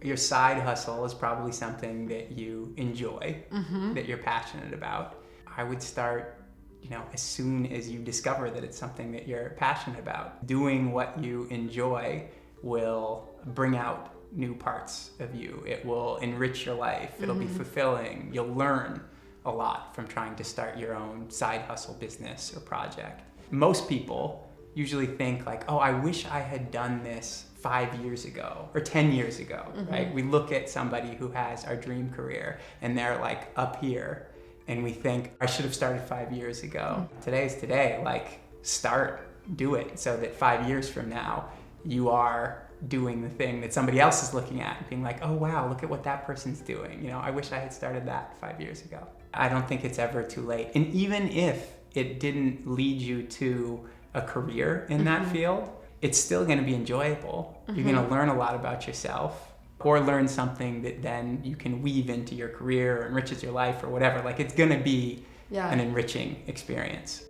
Your side hustle is probably something that you enjoy, that you're passionate about. I would start, as soon as you discover that it's something that you're passionate about. Doing what you enjoy will bring out new parts of you. It will enrich your life. It'll be fulfilling. You'll learn a lot from trying to start your own side hustle business or project. Most people usually think like, oh, I wish I had done this 5 years ago or 10 years ago, right? We look at somebody who has our dream career and they're like up here and we think, I should have started 5 years ago. Today's today, like do it so that 5 years from now, you are doing the thing that somebody else is looking at and being like, oh wow, look at what that person's doing. I wish I had started that 5 years ago. I don't think it's ever too late. And even if it didn't lead you to a career in that field, it's still going to be enjoyable. You're going to learn a lot about yourself or learn something that then you can weave into your career or enriches your life or whatever. Like it's going to be an enriching experience.